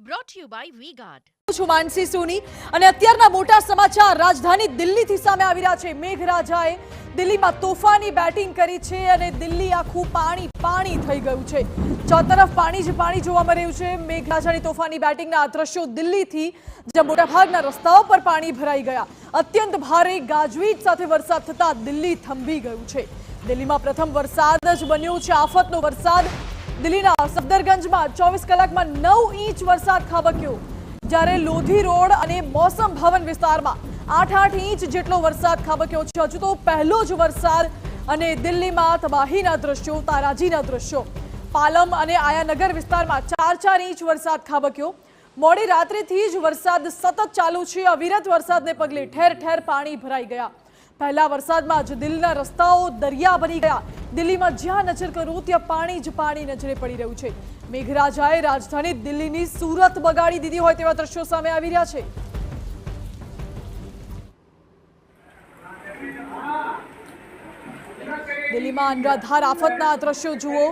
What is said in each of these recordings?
brought to you by V-Guard. છું માનસી સોની અને અત્યારના મોટા સમાચાર રાજધાની દિલ્હીથી સામે આવી રહ્યા છે। મેઘરાજાએ દિલ્હીમાં તોફાની બેટિંગ કરી છે અને દિલ્હી આખું પાણી થઈ ગયું છે। ચોતરફ પાણી જ પાણી જોવા મળી રહ્યું છે। મેઘરાજાની તોફાની બેટિંગના આ દ્રશ્યો દિલ્હીથી, જ્યાં મોટાભાગના રસ્તાઓ પર પાણી ભરાઈ ગયા। અત્યંત ભારે ગાજવીજ સાથે વરસાદ થતા દિલ્હી થંભી ગયું છે। દિલ્હીમાં પ્રથમ વરસાદ જ બન્યો છે, આફતનો વરસાદ। દિલ્હીના સફદરગંજમાં 24 કલાકમાં 9 ઇંચ વરસાદ ખાબક્યો, જ્યારે લોધી રોડ અને મૌસમ ભવન વિસ્તારમાં 8 ઇંચ જેટલો વરસાદ ખાબક્યો છે। હજુ તો પહેલો જ વરસાદ અને દિલ્હીમાં તબાહીના દ્રશ્યો, તારાજીના દ્રશ્યો। પાલમ અને આયાનગર વિસ્તારમાં 4 ઇંચ વરસાદ ખાબક્યો। મોડી રાત્રિથી જ વરસાદ સતત ચાલુ છે। અવિરત વરસાદને પગલે ઠેર ઠેર પાણી ભરાઈ ગયા। પહેલા વરસાદમાં જ દિલ્હીના રસ્તાઓ દરિયા બની ગયા। દિલ્હીમાં જ્યાં નજર કરો ત્યાં પાણી જ પાણી નજરે પડી રહ્યું છે। મેઘરાજાએ રાજધાની દિલ્હીની સુરત બગાડી દીધી હોય તેવા દ્રશ્યો સામે આવી રહ્યા છે। દિલ્હીમાં અનરાધાર આફતના દ્રશ્યો જુઓ।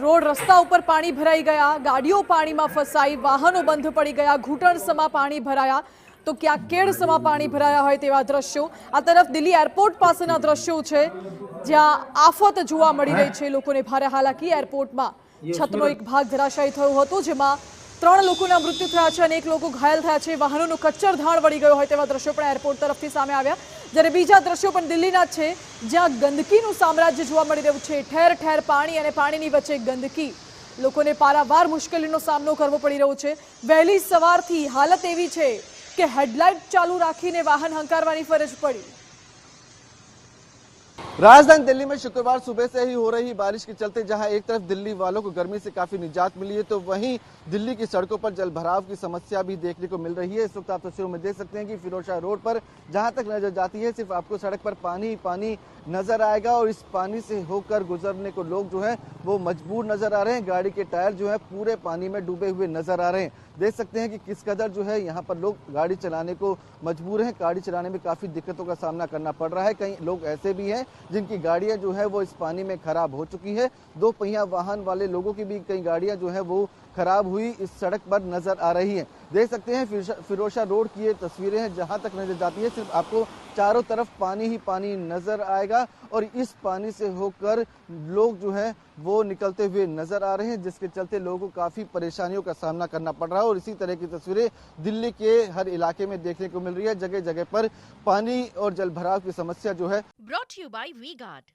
રોડ રસ્તા ઉપર પાણી ભરાઈ ગયા, ગાડીઓ પાણીમાં ફસાઈ, વાહનો બંધ પડી ગયા, ઘૂંટણસમા પાણી ભરાયા તો ક્યાંક કેડસમા પાણી ભરાયા હોય તેવા દ્રશ્યો। આ તરફ દિલ્હી એરપોર્ટ પાસેના દ્રશ્યો છે, જ્યાં આફત જોવા મળી રહી છે। લોકોને ભારે હાલાકી। એરપોર્ટમાં છતનો એક ભાગ ધરાશાયી થયો હતો, જેમાં 3 લોકોના મૃત્યુ થયા છે અને 1 લોકો ઘાયલ થયા છે। વાહનોનો કચ્ચરધાણ વળી ગયો હોય તેવા દ્રશ્યો પણ એરપોર્ટ તરફથી સામે આવ્યા। જ્યારે બીજા દ્રશ્યો પણ દિલ્હીના છે, જ્યાં ગંદકીનું સામ્રાજ્ય જોવા મળી રહ્યું છે। ઠેર ઠેર પાણી અને પાણીની વચ્ચે ગંદકી। લોકોને પારાવાર મુશ્કેલીનો સામનો કરવો પડી રહ્યો છે। વહેલી સવારથી હાલત એવી છે कि हेडलाइट चालू राखीने वाहन हंकारवानी फरज पड़ी। राजधानी दिल्ली में शुक्रवार सुबह से ही हो रही बारिश के चलते जहां एक तरफ दिल्ली वालों को गर्मी से काफी निजात मिली है, तो वहीं दिल्ली की सड़कों पर जलभराव की समस्या भी देखने को मिल रही है। इस वक्त आप तस्वीरों में देख सकते हैं कि फिरोजशाह रोड पर जहां तक नजर जाती है सिर्फ आपको सड़क पर पानी नजर आएगा और इस पानी से होकर गुजरने को लोग जो है वो मजबूर नजर आ रहे हैं। गाड़ी के टायर जो है पूरे पानी में डूबे हुए नजर आ रहे हैं। देख सकते हैं कि किस कदर जो है यहाँ पर लोग गाड़ी चलाने को मजबूर हैं। गाड़ी चलाने में काफी दिक्कतों का सामना करना पड़ रहा है। कई लोग ऐसे भी हैं जिनकी गाड़ियां जो है वो इस पानी में खराब हो चुकी है। 2 पहिया वाहन वाले लोगों की भी कई गाड़ियां जो है वो खराब हुई इस सड़क पर नजर आ रही है। देख सकते हैं फिरोजशाह रोड की ये तस्वीरें हैं, जहां तक नजर जाती है सिर्फ आपको चारों तरफ पानी ही पानी नजर आएगा और इस पानी से होकर लोग जो है वो निकलते हुए नजर आ रहे हैं, जिसके चलते लोगों को काफी परेशानियों का सामना करना पड़ रहा है। और इसी तरह की तस्वीरें दिल्ली के हर इलाके में देखने को मिल रही है। जगह जगह पर पानी और जलभराव की समस्या जो है। Brought to you by V-Guard.